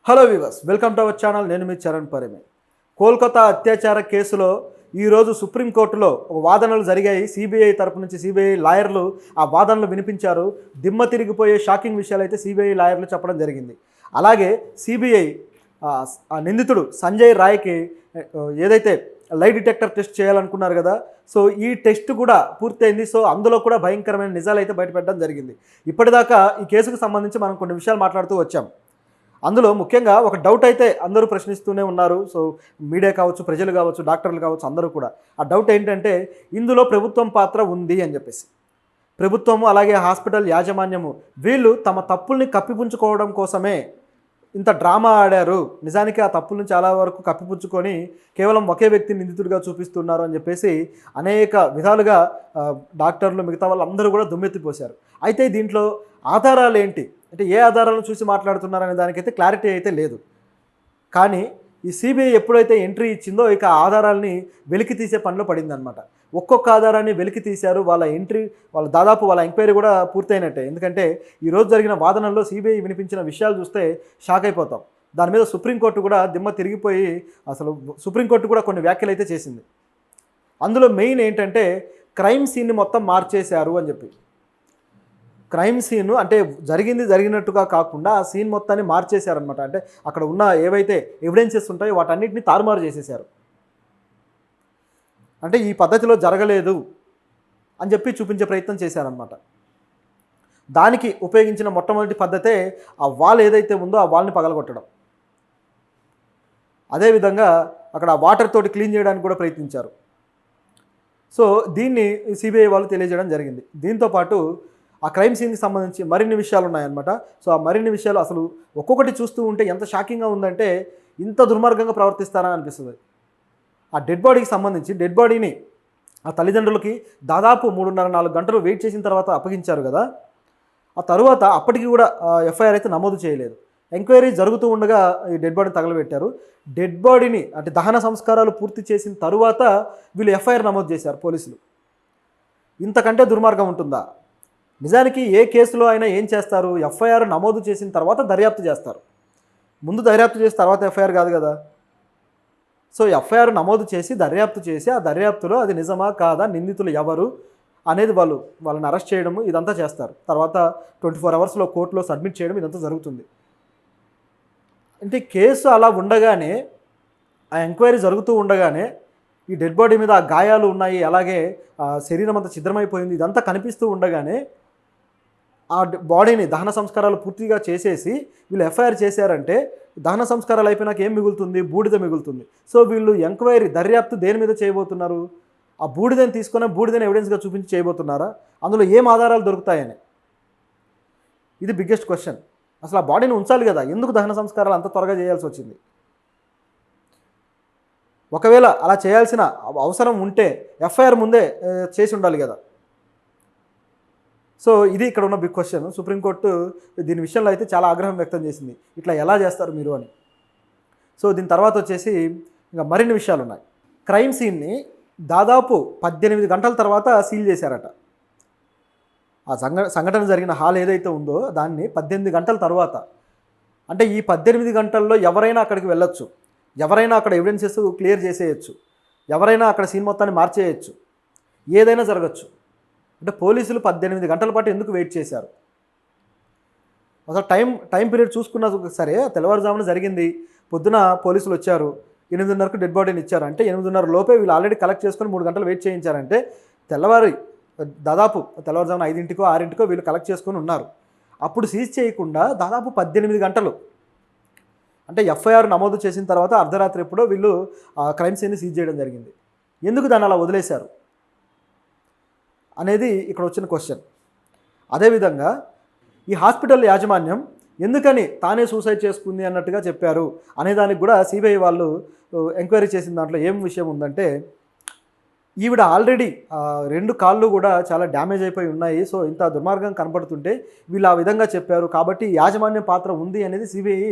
Hello viewers, welcome to our channel. నేను మీ చరణ్ పరిమే. కోల్కతా అత్యాచార కేసులో ఈరోజు సుప్రీంకోర్టులో వాదనలు జరిగాయి. సిబిఐ తరపు నుంచి సిబిఐ లాయర్లు ఆ వాదనలు వినిపించారు. దిమ్మ తిరిగిపోయే షాకింగ్ విషయాలు అయితే సిబిఐ లాయర్లు చెప్పడం జరిగింది. అలాగే సిబిఐ నిందితుడు సంజయ్ రాయ్కి ఏదైతే లై డిటెక్టర్ టెస్ట్ చేయాలనుకున్నారు కదా, సో ఈ టెస్ట్ కూడా పూర్తయింది. సో అందులో కూడా భయంకరమైన నిజాలు అయితే బయటపెట్టడం జరిగింది. ఇప్పటిదాకా ఈ కేసుకు సంబంధించి మనం కొన్ని విషయాలు మాట్లాడుతూ వచ్చాం. అందులో ముఖ్యంగా ఒక డౌట్ అయితే అందరూ ప్రశ్నిస్తూనే ఉన్నారు. సో మీడియా కావచ్చు, ప్రజలు కావచ్చు, డాక్టర్లు కావచ్చు, అందరూ కూడా ఆ డౌట్ ఏంటంటే ఇందులో ప్రభుత్వం పాత్ర ఉంది అని చెప్పేసి. ప్రభుత్వము అలాగే హాస్పిటల్ యాజమాన్యము వీళ్ళు తమ తప్పుల్ని కప్పిపుంచుకోవడం కోసమే ఇంత డ్రామా ఆడారు. నిజానికి ఆ తప్పులను చాలా వరకు కప్పిపుచ్చుకొని కేవలం ఒకే వ్యక్తిని నిందితుడిగా చూపిస్తున్నారు అని చెప్పేసి అనేక విధాలుగా డాక్టర్లు మిగతా వాళ్ళందరూ కూడా దుమ్మెత్తిపోశారు. అయితే దీంట్లో ఆధారాలు ఏంటి అంటే ఏ ఆధారాలను చూసి మాట్లాడుతున్నారనే దానికైతే క్లారిటీ అయితే లేదు. కానీ ఈ సిబిఐ ఎప్పుడైతే ఎంట్రీ ఇచ్చిందో ఇక ఆధారాలని వెలికి తీసే పనిలో పడిందనమాట. ఒక్కొక్క ఆధారాన్ని వెలికి తీశారు. వాళ్ళ ఎంక్వైరీ కూడా పూర్తయినట్టే. ఎందుకంటే ఈరోజు జరిగిన వాదనల్లో సిబిఐ వినిపించిన విషయాలు చూస్తే షాక్ అయిపోతాం. దాని మీద సుప్రీంకోర్టు కూడా దిమ్మ తిరిగిపోయి అసలు సుప్రీంకోర్టు కూడా కొన్ని వ్యాఖ్యలు అయితే చేసింది. అందులో మెయిన్ ఏంటంటే క్రైమ్ సీన్ని మొత్తం మార్చేశారు అని చెప్పి. క్రైమ్ సీన్ అంటే జరిగినట్టుగా కాకుండా ఆ సీన్ మొత్తాన్ని మార్చేశారనమాట. అంటే అక్కడ ఉన్న ఏవైతే ఎవిడెన్సెస్ ఉంటాయో వాటన్నిటిని తారుమారు చేసేశారు. అంటే ఈ పద్ధతిలో జరగలేదు అని చెప్పి చూపించే ప్రయత్నం చేశారనమాట. దానికి ఉపయోగించిన మొట్టమొదటి పద్ధతే ఆ వాల్ ఏదైతే ఉందో ఆ వాల్ని పగలగొట్టడం. అదేవిధంగా అక్కడ వాటర్ తోటి క్లీన్ చేయడానికి కూడా ప్రయత్నించారు. సో దీన్ని సిబిఐ వాళ్ళు తెలియజేయడం జరిగింది. దీంతోపాటు ఆ క్రైమ్ సీన్కి సంబంధించి మరిన్ని విషయాలు ఉన్నాయన్నమాట. సో ఆ మరిన్ని విషయాలు అసలు ఒక్కొక్కటి చూస్తూ ఉంటే ఎంత షాకింగ్గా ఉందంటే ఇంత దుర్మార్గంగా ప్రవర్తిస్తారా అనిపిస్తుంది. ఆ డెడ్ బాడీకి సంబంధించి డెడ్ బాడీని ఆ తల్లిదండ్రులకి దాదాపు 3.5-4 గంటలు వెయిట్ చేసిన తర్వాత అప్పగించారు కదా. ఆ తర్వాత అప్పటికి కూడా ఎఫ్ఐఆర్ అయితే నమోదు చేయలేదు. ఎంక్వైరీ జరుగుతూ ఉండగా ఈ డెడ్ బాడీని తగలబెట్టారు. డెడ్ బాడీని అంటే దహన సంస్కారాలు పూర్తి చేసిన తరువాత వీళ్ళు ఎఫ్ఐఆర్ నమోదు చేశారు పోలీసులు. ఇంతకంటే దుర్మార్గం ఉంటుందా? నిజానికి ఏ కేసులో అయినా ఏం చేస్తారు, ఎఫ్ఐఆర్ నమోదు చేసిన తర్వాత దర్యాప్తు చేస్తారు. ముందు దర్యాప్తు చేసిన తర్వాత ఎఫ్ఐఆర్ కాదు కదా. సో ఎఫ్ఐఆర్ నమోదు చేసి దర్యాప్తు చేసి ఆ దర్యాప్తులో అది నిజమా కాదా, నిందితులు ఎవరు అనేది వాళ్ళని అరెస్ట్ చేయడము ఇదంతా చేస్తారు. తర్వాత 24 అవర్స్లో కోర్టులో సబ్మిట్ చేయడం ఇదంతా జరుగుతుంది. అంటే కేసు అలా ఉండగానే ఆ ఎంక్వైరీ జరుగుతూ ఉండగానే ఈ డెడ్ బాడీ మీద ఆ గాయాలు ఉన్నాయి, అలాగే శరీరం అంతా ఛిద్రమైపోయింది, ఇదంతా కనిపిస్తూ ఉండగానే ఆ బాడీని దహన సంస్కారాలు పూర్తిగా చేసేసి వీళ్ళు ఎఫ్ఐఆర్ చేశారంటే దహన సంస్కారాలు అయిపోయినాక ఏం మిగులుతుంది? బూడిద మిగులుతుంది. సో వీళ్ళు ఎంక్వైరీ దర్యాప్తు దేని మీద చేయబోతున్నారు? ఆ బూడిదని తీసుకొని బూడిదని ఎవిడెన్స్గా చూపించి చేయబోతున్నారా? అందులో ఏం ఆధారాలు దొరుకుతాయని ఇది బిగ్గెస్ట్ క్వశ్చన్. అసలు ఆ బాడీని ఉంచాలి కదా, ఎందుకు దహన సంస్కారాలు అంత త్వరగా చేయాల్సి వచ్చింది? ఒకవేళ అలా చేయాల్సిన అవసరం ఉంటే ఎఫ్ఐఆర్ ముందే చేసి ఉండాలి కదా. సో ఇది ఇక్కడ ఉన్న బిగ్ క్వశ్చన్. సుప్రీంకోర్టు దీని విషయంలో అయితే చాలా ఆగ్రహం వ్యక్తం చేసింది, ఇట్లా ఎలా చేస్తారు మీరు అని. సో దీని తర్వాత వచ్చేసి ఇంకా మరిన్ని విషయాలు ఉన్నాయి. క్రైమ్ సీన్ని దాదాపు 18 గంటల తర్వాత సీల్ చేశారట. ఆ సంఘటన జరిగిన హాల్ ఏదైతే ఉందో దాన్ని 18 గంటల తర్వాత, అంటే ఈ 18 గంటల్లో ఎవరైనా అక్కడికి వెళ్ళొచ్చు, ఎవరైనా అక్కడ ఎవిడెన్సెస్ క్లియర్ చేసేయచ్చు, ఎవరైనా అక్కడ సీన్ మొత్తాన్ని మార్చేయచ్చు, ఏదైనా జరగచ్చు. అంటే పోలీసులు 18 గంటల పాటు ఎందుకు వెయిట్ చేశారు? అసలు టైం పీరియడ్ చూసుకున్నా సరే తెల్లవారుజామున జరిగింది. పొద్దున పోలీసులు వచ్చారు, 8:30కు డెడ్ బాడీని ఇచ్చారు. అంటే 8:30 లోపే వీళ్ళు ఆల్రెడీ కలెక్ట్ చేసుకొని 3 గంటలు వెయిట్ చేయించారంటే దాదాపు తెల్లవారుజామున 5-6 గంటలకో వీళ్ళు కలెక్ట్ చేసుకొని ఉన్నారు. అప్పుడు సీజ్ చేయకుండా దాదాపు 18 గంటలు, అంటే ఎఫ్ఐఆర్ నమోదు చేసిన తర్వాత అర్ధరాత్రి ఎప్పుడో వీళ్ళు క్రైమ్ సీన్ని సీజ్ చేయడం జరిగింది. ఎందుకు దాన్ని అలా వదిలేశారు అనేది ఇక్కడ వచ్చిన క్వశ్చన్. అదేవిధంగా ఈ హాస్పిటల్ యాజమాన్యం ఎందుకని తానే సూసైడ్ చేసుకుంది అన్నట్టుగా చెప్పారు అనేదానికి కూడా సిబిఐ వాళ్ళు ఎంక్వైరీ చేసిన దాంట్లో ఏం విషయం ఉందంటే, ఈవిడ ఆల్రెడీ 2 కాళ్ళు కూడా చాలా డ్యామేజ్ అయిపోయి ఉన్నాయి. సో ఇంత దుర్మార్గం కనపడుతుంటే వీళ్ళు ఆ విధంగా చెప్పారు కాబట్టి యాజమాన్యం పాత్ర ఉంది అనేది సిబిఐ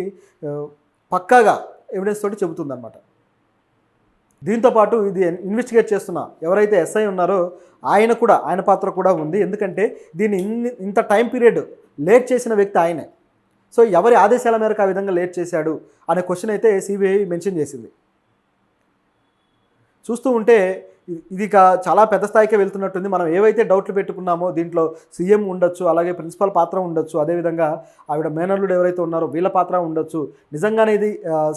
పక్కాగా ఎవిడెన్స్ తోటి చెబుతుందన్నమాట. దీంతోపాటు ఇది ఇన్వెస్టిగేట్ చేస్తున్న ఎవరైతే ఎస్ఐ ఉన్నారో ఆయన పాత్ర కూడా ఉంది. ఎందుకంటే దీన్ని ఇంత టైం పీరియడ్ లేట్ చేసిన వ్యక్తి ఆయనే. సో ఎవరి ఆదేశాల మేరకు ఆ విధంగా లేట్ చేశాడు అనే క్వశ్చన్ అయితే సిబిఐ మెన్షన్ చేసింది. చూస్తూ ఉంటే ఇది చాలా పెద్ద స్థాయికే వెళ్తున్నట్టుంది. మనం ఏవైతే డౌట్లు పెట్టుకున్నామో దీంట్లో సీఎం ఉండొచ్చు, అలాగే ప్రిన్సిపల్ పాత్ర ఉండొచ్చు, అదేవిధంగా ఆవిడ మేనల్లుడు ఎవరైతే ఉన్నారో వీళ్ళ పాత్ర ఉండొచ్చు. నిజంగానే ఇది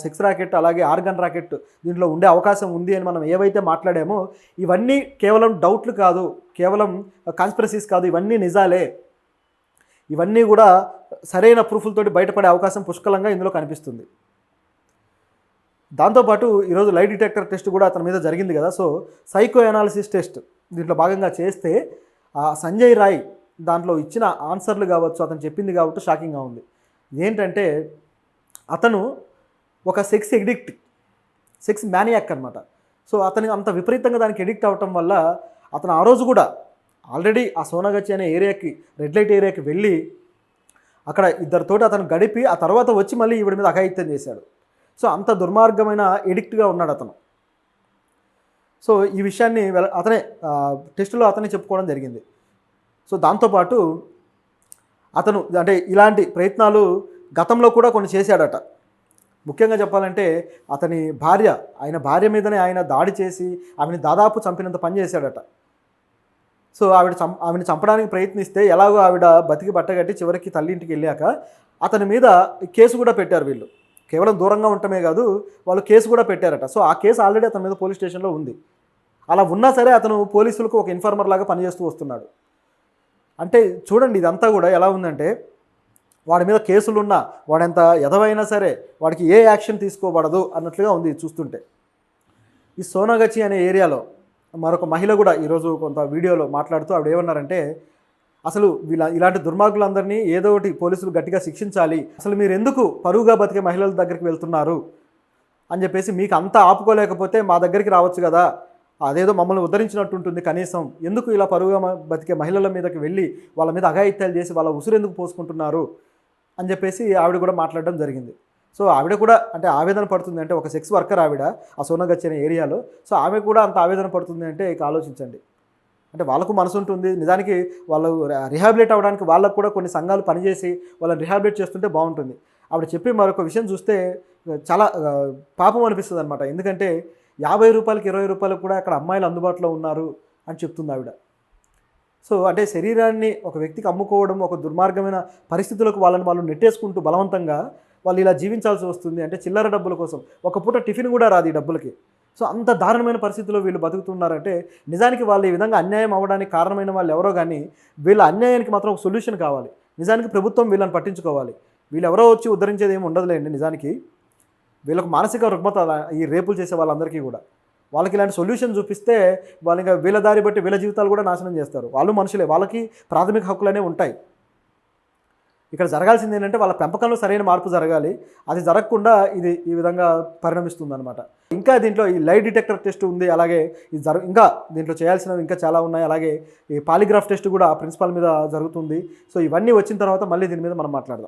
సెక్స్ ర్యాకెట్ అలాగే ఆర్గన్ ర్యాకెట్ దీంట్లో ఉండే అవకాశం ఉంది అని మనం ఏవైతే మాట్లాడామో ఇవన్నీ కేవలం డౌట్లు కాదు, కేవలం కాన్స్పిరసీస్ కాదు, ఇవన్నీ నిజాలే. ఇవన్నీ కూడా సరైన ప్రూఫ్లతోటి బయటపడే అవకాశం పుష్కలంగా ఇందులో కనిపిస్తుంది. దాంతోపాటు ఈరోజు లై డిటెక్టర్ టెస్ట్ కూడా అతని మీద జరిగింది కదా. సో సైకో అనాలిసిస్ టెస్ట్ దీంట్లో భాగంగా చేస్తే సంజయ్ రాయ్ దాంట్లో ఇచ్చిన ఆన్సర్లు కావచ్చు, అతను చెప్పింది కాబట్టి షాకింగ్గా ఉంది. ఏంటంటే అతను ఒక సెక్స్ ఎడిక్ట్, సెక్స్ మ్యానియాక్ అనమాట. సో అతను అంత విపరీతంగా దానికి ఎడిక్ట్ అవ్వటం వల్ల అతను ఆ రోజు కూడా ఆల్రెడీ ఆ సోనాగచ్చి అనే ఏరియాకి, రెడ్ లైట్ ఏరియాకి వెళ్ళి అక్కడ ఇద్దరితోటి అతను గడిపి ఆ తర్వాత వచ్చి మళ్ళీ ఈవిడ మీద అఘాయిత్యం చేశాడు. సో అంత దుర్మార్గమైన ఎడిక్ట్గా ఉన్నాడు అతను. సో ఈ విషయాన్ని అతనే టెస్టులో అతనే చెప్పుకోవడం జరిగింది. సో దాంతోపాటు అతను అంటే ఇలాంటి ప్రయత్నాలు గతంలో కూడా కొన్ని చేశాడట. ముఖ్యంగా చెప్పాలంటే అతని ఆయన భార్య మీదనే ఆయన దాడి చేసి ఆమెను దాదాపు చంపినంత పని చేశాడట. సో ఆవిడని చంపడానికి ప్రయత్నిస్తే ఎలాగో ఆవిడ బతికి బట్టగట్టి చివరికి తల్లింటికి వెళ్ళాక అతని మీద కేసు కూడా పెట్టారు వీళ్ళు. కేవలం దూరంగా ఉండటమే కాదు, వాళ్ళు కేసు కూడా పెట్టారట. సో ఆ కేసు ఆల్రెడీ అతని మీద పోలీస్ స్టేషన్లో ఉంది. అలా ఉన్నా సరే అతను పోలీసులకు ఒక ఇన్ఫార్మర్ లాగా పనిచేస్తూ వస్తున్నాడు. అంటే చూడండి ఇదంతా కూడా ఎలా ఉందంటే వాడి మీద కేసులున్నా, వాడెంత ఎదవైనా సరే వాడికి ఏ యాక్షన్ తీసుకోబడదు అన్నట్లుగా ఉంది చూస్తుంటే. ఈ సోనాగచ్చి అనే ఏరియాలో మరొక మహిళ కూడా ఈరోజు కొంత వీడియోలో మాట్లాడుతూ ఆవిడ ఏమన్నారంటే, అసలు ఇలాంటి దుర్మార్గులందరినీ ఏదో ఒకటి పోలీసులు గట్టిగా శిక్షించాలి, అసలు మీరు ఎందుకు పరువుగా బతికే మహిళల దగ్గరికి వెళ్తున్నారు అని చెప్పేసి, మీకు అంతా ఆపుకోలేకపోతే మా దగ్గరికి రావచ్చు కదా, అదేదో మమ్మల్ని ఉద్ధరించినట్టు ఉంటుంది కనీసం, ఎందుకు ఇలా పరువుగా బతికే మహిళల మీదకి వెళ్ళి వాళ్ళ మీద అఘాయిత్యాలు చేసి వాళ్ళ ఉసురు ఎందుకు పోసుకుంటున్నారు అని చెప్పేసి ఆవిడ కూడా మాట్లాడడం జరిగింది. సో ఆవిడ కూడా అంటే ఆవేదన పడుతుంది అంటే, ఒక సెక్స్ వర్కర్ ఆవిడ ఆ సోనాగచ్చి అనే ఏరియాలో. సో ఆమె కూడా అంత ఆవేదన పడుతుంది అంటే ఇక ఆలోచించండి. అంటే వాళ్ళకు మనసు ఉంటుంది. నిజానికి వాళ్ళు రిహాబిలేట్ అవ్వడానికి వాళ్ళకు కూడా కొన్ని సంఘాలు పనిచేసి వాళ్ళని రిహాబిలేట్ చేస్తుంటే బాగుంటుంది. ఆవిడ చెప్పి మరొక విషయం చూస్తే చాలా పాపం అనిపిస్తుంది అనమాట. ఎందుకంటే 50 రూపాయలకి 20 రూపాయలకు కూడా అక్కడ అమ్మాయిలు అందుబాటులో ఉన్నారు అని చెప్తుంది ఆవిడ. సో అంటే శరీరాన్ని ఒక వ్యక్తికి అమ్ముకోవడం, ఒక దుర్మార్గమైన పరిస్థితులకు వాళ్ళు నెట్టేసుకుంటూ బలవంతంగా వాళ్ళు ఇలా జీవించాల్సి వస్తుంది. అంటే చిల్లర డబ్బుల కోసం ఒక పూట టిఫిన్ కూడా రాదు ఈ డబ్బులకి. సో అంత దారుణమైన పరిస్థితుల్లో వీళ్ళు బతుకుతున్నారంటే నిజానికి వాళ్ళు ఈ విధంగా అన్యాయం అవ్వడానికి కారణమైన వాళ్ళు ఎవరో కానీ వీళ్ళ అన్యాయానికి మాత్రం ఒక సొల్యూషన్ కావాలి. నిజానికి ప్రభుత్వం వీళ్ళని పట్టించుకోవాలి. వీళ్ళు ఎవరో వచ్చి ఉద్ధరించేది ఏమి ఉండదులేండి. నిజానికి వీళ్ళకు మానసిక రుగ్మత ఈ రేపులు చేసే వాళ్ళందరికీ కూడా. వాళ్ళకి ఇలాంటి సొల్యూషన్ చూపిస్తే వాళ్ళు ఇంకా వీళ్ళ దారి బట్టి వీళ్ళ జీవితాలు కూడా నాశనం చేస్తారు. వాళ్ళు మనుషులే, వాళ్ళకి ప్రాథమిక హక్కులనే ఉంటాయి. ఇక్కడ జరగాల్సింది ఏంటంటే వాళ్ళ పెంపకంలో సరైన మార్పు జరగాలి. అది జరగకుండా ఇది ఈ విధంగా పరిణమిస్తుంది అనమాట. ఇంకా దీంట్లో ఈ లై డిటెక్టర్ టెస్ట్ ఉంది, అలాగే ఇంకా దీంట్లో చేయాల్సినవి ఇంకా చాలా ఉన్నాయి. అలాగే ఈ పాలిగ్రాఫ్ టెస్ట్ కూడా ప్రిన్సిపాల్ మీద జరుగుతుంది. సో ఇవన్నీ వచ్చిన తర్వాత మళ్ళీ దీని మీద మనం మాట్లాడదాం.